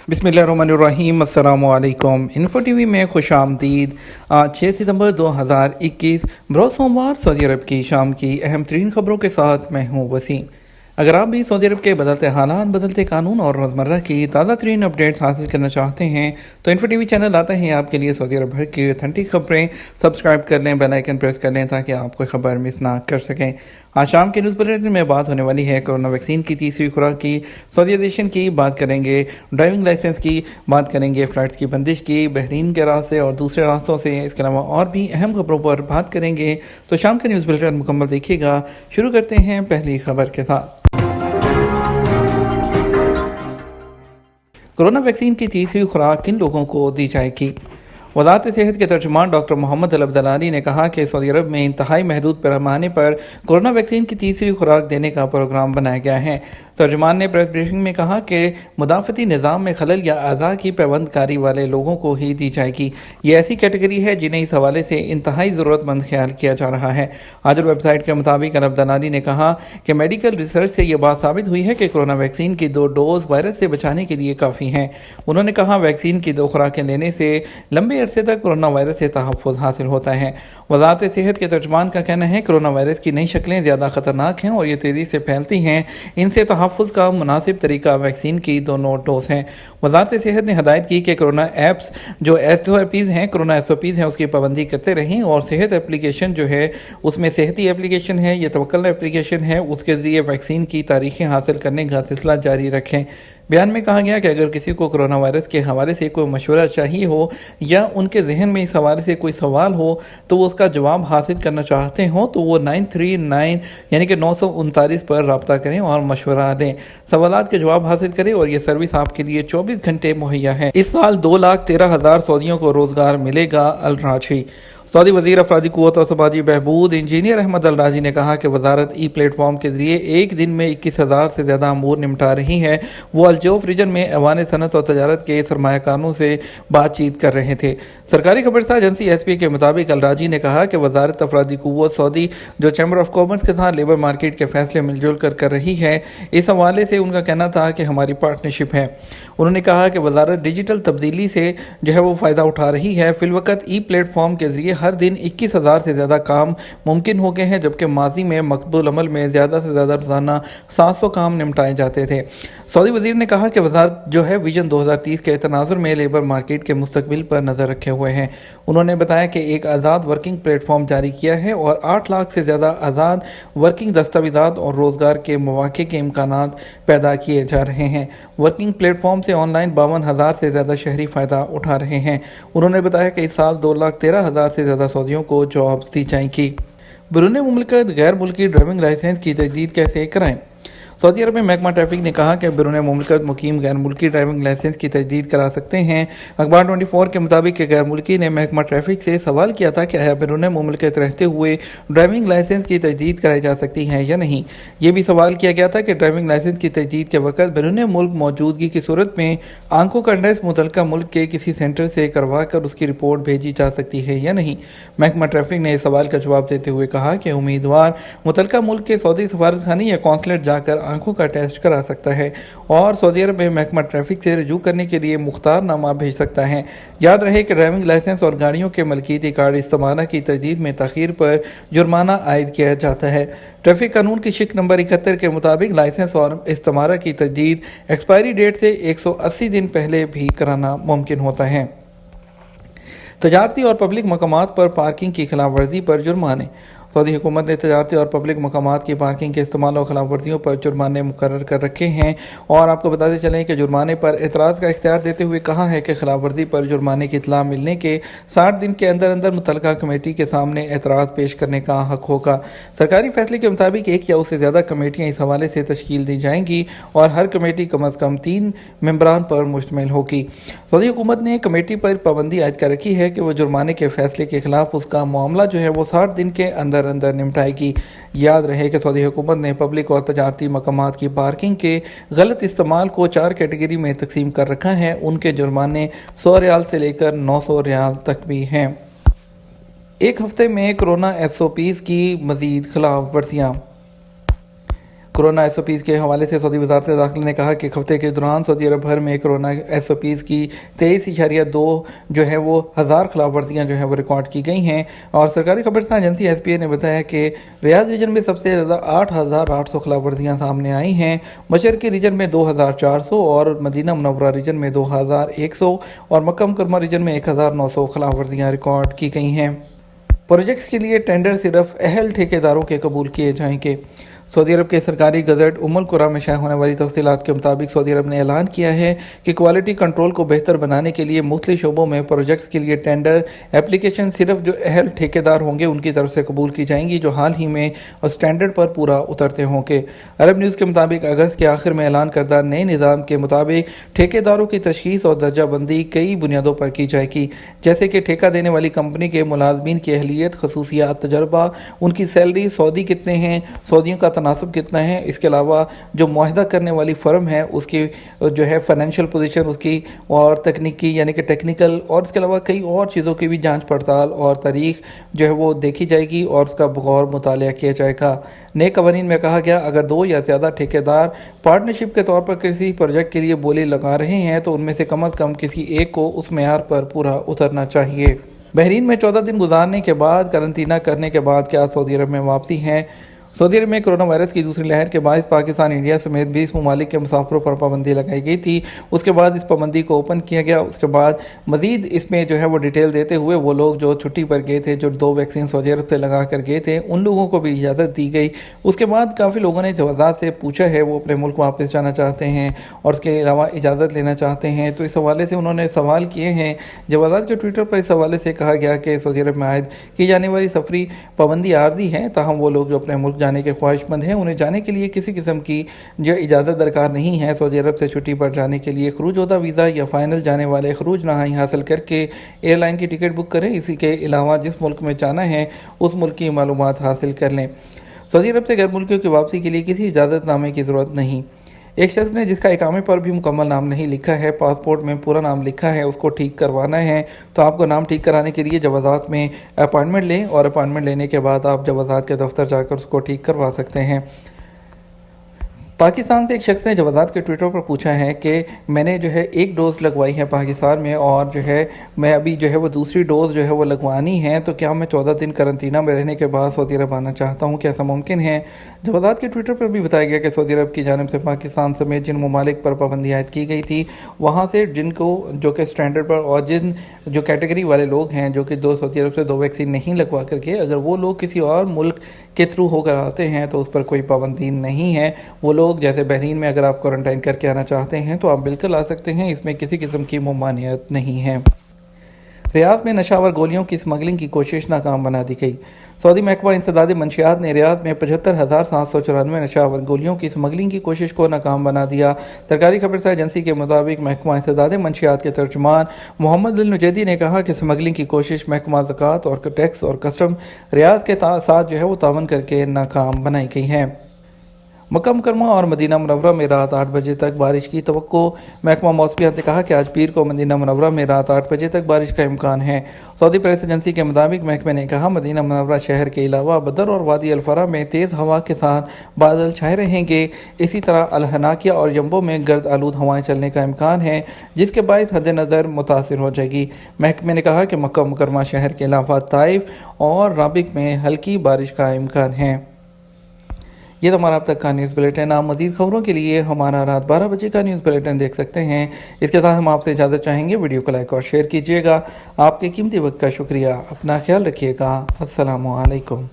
बिस्मिल्लाहिर्रहमानिर्रहीम। अस्सलामु अलैकुम। इन्फो टीवी में खुश आमदीद। आज 6 सितंबर 2021 बरोज़ सोमवार सऊदी अरब की शाम की अहम तरीन खबरों के साथ मैं हूँ वसीम। अगर आप भी सऊदी अरब के बदलते हालात, बदलते कानून और रोज़मर्रा की ताज़ा तरीन अपडेट्स हासिल करना चाहते हैं तो इन्फो टीवी चैनल आता है आपके लिए सऊदी अरब भर की ऑथेंटिक खबरें। सब्सक्राइब कर लें, बेल आइकन प्रेस कर लें ताकि आप कोई खबर मिस ना कर सकें। आज शाम के न्यूज़ बुलेटिन में बात होने वाली है कोरोना वैक्सीन की तीसरी खुराक की, सऊदीआइजेशन की बात करेंगे, ड्राइविंग लाइसेंस की बात करेंगे, फ्लाइट्स की बंदिश की, बहरीन के रास्ते और दूसरे रास्तों से, इसके अलावा और भी अहम खबरों पर बात करेंगे। तो शाम के न्यूज़ बुलेटिन मुकम्मल देखिएगा। शुरू करते हैं पहली खबर के साथ। कोरोना वैक्सीन की तीसरी खुराक किन लोगों को दी जाएगी? वज़ारत सेहत के तर्जुमान डॉक्टर मोहम्मद अल अब्दलानी ने कहा कि सऊदी अरब में इंतहाई महदूद पैमाने पर कोरोना वैक्सीन की तीसरी खुराक देने का प्रोग्राम बनाया गया है। तर्जुमान ने प्रेस ब्रीफिंग में कहा कि मुदाफ़ती निज़ाम में खलल या अदा की पैबंदकारी वाले लोगों को ही दी जाएगी। ये ऐसी कैटेगरी है जिन्हें इस हवाले से इंतहाई ज़रूरतमंद ख्याल किया जा रहा है। आजर वेबसाइट के मुताबिक अल अब्दलानी ने कहा कि मेडिकल रिसर्च से यह बात साबित हुई है कि कोरोना वैक्सीन की 2 डोज वायरस से बचाने के लिए काफ़ी हैं। उन्होंने कहा वैक्सीन की 2 खुराकें लेने से लंबे अरसे तक कोरोना वायरस से तहफ़्फ़ुज़ हासिल होता है। वज़ारत सेहत के तर्जुमान का कहना है कोरोना वायरस की नई शक्लें ज़्यादा ख़तरनाक हैं और ये तेज़ी से फैलती हैं। इनसे तहफ़्फ़ुज़ का मुनासिब तरीका वैक्सीन की दोनों डोज हैं। वज़ारत सेहत ने हदायत की कि कोरोना ऐप्स जो SOPs हैं, कोरोना SOPs हैं, उसकी पाबंदी करते रहें और सेहत एप्लीकेशन जो है उसमें सेहती एप्लीकेशन है, ये तवक्कल एप्लीकेशन है, उसके ज़रिए वैक्सीन की तारीखें हासिल करने का सिलसिला जारी रखें। बयान में कहा गया कि अगर किसी को कोरोना वायरस के हवाले से कोई मशवरा चाहिए हो या उनके जहन में इस हवाले से कोई सवाल हो तो वो उसका जवाब हासिल करना चाहते हों तो वो 939 यानी कि 939 पर रब्ता करें और मशवरा लें। सवालात के जवाब हासिल करें और ये सर्विस आपके लिए 24 घंटे मुहैया है। इस साल 2,13,000 सऊदियों को रोज़गार मिलेगा। अल राजी सऊदी वज़ीर अफरादी क़ुव्वत और समाजी बहबूद इंजीनियर अहमद अल राजी ने कहा कि वजारत प्लेटफॉर्म के जरिए एक दिन में 21,000 से ज़्यादा अमूर निपटा रही है। वो अलजौफ रीजन में अवान सनत और तजारत के सरमायाकारों से बातचीत कर रहे थे। सरकारी खबरसार एजेंसी SP के मुताबिक अल राजी ने कहा कि वजारत अफरादी क़ुव्वत सऊदी जो चैम्बर ऑफ कॉमर्स के साथ लेबर मार्केट के फैसले मिलजुल कर रही है, इस हवाले से उनका कहना था कि हमारी पार्टनरशिप है। उन्होंने कहा कि वजारत डिजिटल तब्दीली से जो है वो फ़ायदा उठा रही है। फिलवक़्त प्लेटफॉर्म के जरिए हर दिन 21,000 से ज़्यादा काम मुमकिन हो गए हैं, जबकि माजी में मकबूल अमल में ज़्यादा से ज़्यादा रोज़ाना 700 काम निपटाए जाते थे। सऊदी वज़ीर ने कहा कि वज़ारत जो है विजन 2030 के तनाजुर में लेबर मार्केट के मुस्तकबिल पर नज़र रखे हुए हैं। उन्होंने बताया कि एक आज़ाद वर्किंग प्लेटफॉर्म जारी किया है और 8 लाख से ज़्यादा आज़ाद वर्किंग दस्तावेज़ात और रोज़गार के मौक़े के इम्कानात पैदा किए जा रहे हैं। वर्किंग प्लेटफॉर्म से ऑनलाइन 52,000 से ज़्यादा शहरी फ़ायदा उठा रहे हैं। उन्होंने बताया कि इस साल 2,13,000 से ज़्यादा सऊदियों को जॉब्स दी जाएंगी। बैरून मुल्क गैर मुल्की ड्राइविंग लाइसेंस की तजदीद कैसे कराएं? सऊदी अरब में महकमा ट्रैफिक ने कहा कि बैरून मुल्क मुकीम गैर मुल्की ड्राइविंग लाइसेंस की तजदीद करा सकते हैं। अखबार 24 के मुताबिक गैर मुल्की ने महकमा ट्रैफिक से सवाल किया था कि आया बैरून मुल्क रहते हुए ड्राइविंग लाइसेंस की तजदीद कराई जा सकती है या नहीं। ये भी सवाल किया गया था कि ड्राइविंग लाइसेंस की तजदीद के वक्त बैरून मुल्क मौजूदगी की सूरत में आंखों का टेस्ट मुतल्लिका मुल्क के किसी सेंटर से करवा कर उसकी रिपोर्ट भेजी जा सकती है या नहीं। महकमा ट्रैफिक ने इस सवाल का जवाब देते हुए कहा कि उम्मीदवार मुतल्लिका मुल्क के सऊदी सफारतखाने या कौंसलेट जाकर आंखों का टेस्ट करा सकता है और सऊदी अरब में महकमा ट्रैफिक से रजू करने के लिए मुख्तारनामा भेज सकता है। याद रहे कि ड्राइविंग लाइसेंस और गाड़ियों के मलकियती कार्ड इस्तेमाल की तजदीद में तखीर पर जुर्माना आयद किया जाता है। ट्रैफिक कानून की शिक नंबर 71 के मुताबिक लाइसेंस और इस्तेमाल की तजदीद एक्सपायरी डेट से 180 दिन पहले भी कराना मुमकिन होता है। तजारती और पब्लिक मकामात पर पार्किंग की खिलाफ वर्जी पर जुर्माने। सऊदी हुकूमत ने तजारती और पब्लिक मकामात की पार्किंग के इस्तेमाल और खिलाफ वर्जियों पर जुर्माने मुकर्रर कर रखे हैं और आपको बताते चलें कि जुर्माने पर एतराज़ का इख्तियार देते हुए कहा है कि खिलाफ वर्जी पर जुर्माने की इतला मिलने के 60 दिन के अंदर अंदर मुतल्लिका कमेटी के सामने एतराज़ पेश करने का हक होगा। सरकारी फैसले के मुताबिक 1 या उससे ज़्यादा कमेटियाँ इस हवाले से तश्कील दी जाएंगी और हर कमेटी कम अज़ कम 3 मेंबरान पर मुश्तमिल होगी। सऊदी हुकूमत ने कमेटी पर पाबंदी आयद कर रखी है कि वह जुर्माने के फैसले के खिलाफ उसका मामला जो है वो 60 दिन के अंदर अंदर निपटाएगी। याद रहे कि सऊदी हुकूमत ने पब्लिक और तजारती मकामात की पार्किंग के गलत इस्तेमाल को 4 कैटेगरी में तकसीम कर रखा है। उनके जुर्माने 100 रियाल से लेकर 900 रियाल तक भी हैं। एक हफ्ते में कोरोना SOPs की मजीद खिलाफ वर्जियाँ। कोरोना SOPs के हवाले से सऊदी वज़ारत दाखिला ने कहा कि हफ्ते के दौरान सऊदी अरब भर में कोरोना SOPs की 23.2 जो है वो हज़ार खिलाफ वर्जियाँ जो है वो रिकॉर्ड की गई हैं। और सरकारी खबरसां एजेंसी SPA ने बताया कि रियाद रीजन में सबसे ज़्यादा 8,800 खिलाफ वर्जियाँ सामने आई हैं। मशरक़ी रीजन में 2,400 और मदीना मुनव्वरा रीजन में 2,100 और मक्का मुकर्रमा रीजन में 1,900 खिलाफ वर्जियाँ रिकॉर्ड की गई हैं। प्रोजेक्ट्स के लिए टेंडर सिर्फ अहल ठेकेदारों के कबूल किए जाएंगे। सऊदी अरब के सरकारी गज़ट उम्मुल कुरा में शाया होने वाली तफसीलात के मुताबिक सऊदी अरब ने ऐलान किया है कि क्वालिटी कंट्रोल को बेहतर बनाने के लिए मुख्तलिफ शोबों में प्रोजेक्ट्स के लिए टेंडर एप्लीकेशन सिर्फ जो अहल ठेकेदार होंगे उनकी तरफ से कबूल की जाएंगी, जो हाल ही में स्टैंडर्ड पर पूरा उतरते होंगे। अरब न्यूज़ के मुताबिक अगस्त के आखिर में ऐलान करदा नए निज़ाम के मुताबिक ठेकेदारों की तशखीस और दर्जाबंदी कई बुनियादों पर की जाएगी, जैसे कि ठेका देने वाली कंपनी के मुलाजमीन की अहलियत, खसूसियात, तजर्बा, उनकी सैलरी, सऊदी कितने हैं, सऊदियों का तनासब कितना है। इसके अलावा जो मुआहदा करने वाली फ़र्म है उसकी जो है फाइनेंशियल पोजीशन उसकी, और तकनीकी यानी कि टेक्निकल, और इसके अलावा कई और चीज़ों की भी जांच पड़ताल और तारीख जो है वो देखी जाएगी और उसका बगौर मुतालिया किया जाएगा। नए कवानीन में कहा गया अगर 2 या ज़्यादा ठेकेदार पार्टनरशिप के तौर पर किसी प्रोजेक्ट के लिए बोली लगा रहे हैं तो उनमें से कम किसी एक को उस मेयार पर पूरा उतरना चाहिए। बहरीन में 14 दिन गुजारने के बाद करंतना करने के बाद क्या सऊदी अरब में वापसी हैं। सऊदी अरब में कोरोना वायरस की दूसरी लहर के बायस पाकिस्तान, इंडिया समेत 20 ममालिक के मुसाफिरों पर पाबंदी लगाई गई थी। उसके बाद इस पाबंदी को ओपन किया गया। उसके बाद मजीद इसमें जो है वो डिटेल देते हुए वो लोग जो छुट्टी पर गए थे, जो 2 वैक्सीन सऊदी अरब से लगा कर गए थे, उन लोगों को भी इजाज़त दी गई। उसके बाद काफ़ी लोगों ने जवाज़ात से पूछा है वो अपने मुल्क वापस जाना चाहते हैं और उसके अलावा इजाज़त लेना चाहते हैं, तो इस हवाले से उन्होंने सवाल किए हैं। जवाज़ात के ट्विटर पर इस हवाले से कहा गया कि सऊदी अरब में आयद की जाने वाली सफरी पाबंदी आर्जी है, ताहम वो लोग जो अपने मुल्क जाने के ख्वाहिशमंद हैं उन्हें जाने के लिए किसी किस्म की जो इजाज़त दरकार नहीं है। सऊदी अरब से छुट्टी पर जाने के लिए खरूज-ओदा वीज़ा या फ़ाइनल जाने वाले खरूज नहाई हासिल करके एयरलाइन की टिकट बुक करें। इसी के अलावा जिस मुल्क में जाना है उस मुल्क की मालूमात हासिल कर लें। सऊदी अरब से गैर मुल्कियों की वापसी के लिए किसी इजाज़तनामे की ज़रूरत नहीं। एक शख्स ने जिसका इकामे पर भी मुकम्मल नाम नहीं लिखा है, पासपोर्ट में पूरा नाम लिखा है, उसको ठीक करवाना है, तो आपको नाम ठीक कराने के लिए जवाज़ात में अपॉइंटमेंट लें और अपॉइंटमेंट लेने के बाद आप जवाज़ात के दफ्तर जाकर उसको ठीक करवा सकते हैं। पाकिस्तान से एक शख्स ने जवाज़ात के ट्विटर पर पूछा है कि मैंने जो है 1 डोज़ लगवाई है पाकिस्तान में और जो है मैं अभी जो है वो दूसरी डोज़ जो है वो लगवानी है, तो क्या मैं 14 दिन करंतना में रहने के बाद सऊदी अरब आना चाहता हूँ, क्या ऐसा मुमकिन है। जवाज़ात के ट्विटर पर भी बताया गया कि सऊदी अरब की जानिब से पाकिस्तान समेत जिन ममालिक पर पाबंदी आयद की गई थी वहाँ से जिनको जो कि स्टैंडर्ड पर और जिन जो कैटेगरी वाले लोग हैं जो कि सऊदी अरब से 2 वैक्सीन नहीं लगवा करके अगर वो लोग किसी और मुल्क के थ्रू होकर आते हैं तो उस पर कोई पाबंदी नहीं है। वो लोग जैसे बहरीन में अगर आप क्वारंटाइन करके आना चाहते हैं तो आप बिल्कुल आ सकते हैं, इसमें किसी किस्म की ममानियत नहीं है। रियाद में नशावर गोलियों की स्मगलिंग की कोशिश नाकाम बना दी गई। सऊदी महकमा इंसदाद मंशियात ने रियाद में 75,794 नशावर गोलियों की स्मगलिंग की कोशिश को नाकाम बना दिया। सरकारी खबरसां एजेंसी के मुताबिक महकमा इंसदाद मंशियात के तर्जुमान मोहम्मद अल नुजैदी ने कहा कि स्मगलिंग की कोशिश महकमा ज़कात और टैक्स और कस्टम रियाद के साथ जो है वो तावन करके नाकाम बनाई गई है। मक्का मुकर्रमा और मदीना मुनव्वरा में रात 8 बजे तक बारिश की तवक्को। महकमा मौसमियात ने कहा कि आज पीर को मदीना मुनव्वरा में रात 8 बजे तक बारिश का इम्कान है। सऊदी प्रेस एजेंसी के मुताबिक महकमे ने कहा मदीना मुनव्वरा शहर के अलावा बदर और वादी अल-फरा में तेज़ हवा के साथ बादल छाए रहेंगे। इसी तरह अल-हनाकिया और यम्बो में गर्द आलूद हवाएं चलने का इम्कान है, जिसके बायस हद नज़र मुतासिर हो जाएगी। महकमे ने कहा कि मक्का मुकर्रमा शहर के अलावा ताइफ और राबिक में हल्की बारिश का इम्कान है। ये तो हमारा अब तक का न्यूज़ बुलेटिन। आप मज़ीद खबरों के लिए हमारा रात 12 बजे का न्यूज़ बुलेटिन देख सकते हैं। इसके साथ हम आपसे इजाज़त चाहेंगे। वीडियो को लाइक और शेयर कीजिएगा। आपके कीमती वक्त का शुक्रिया। अपना ख्याल रखिएगा। अस्सलामु अलैकुम।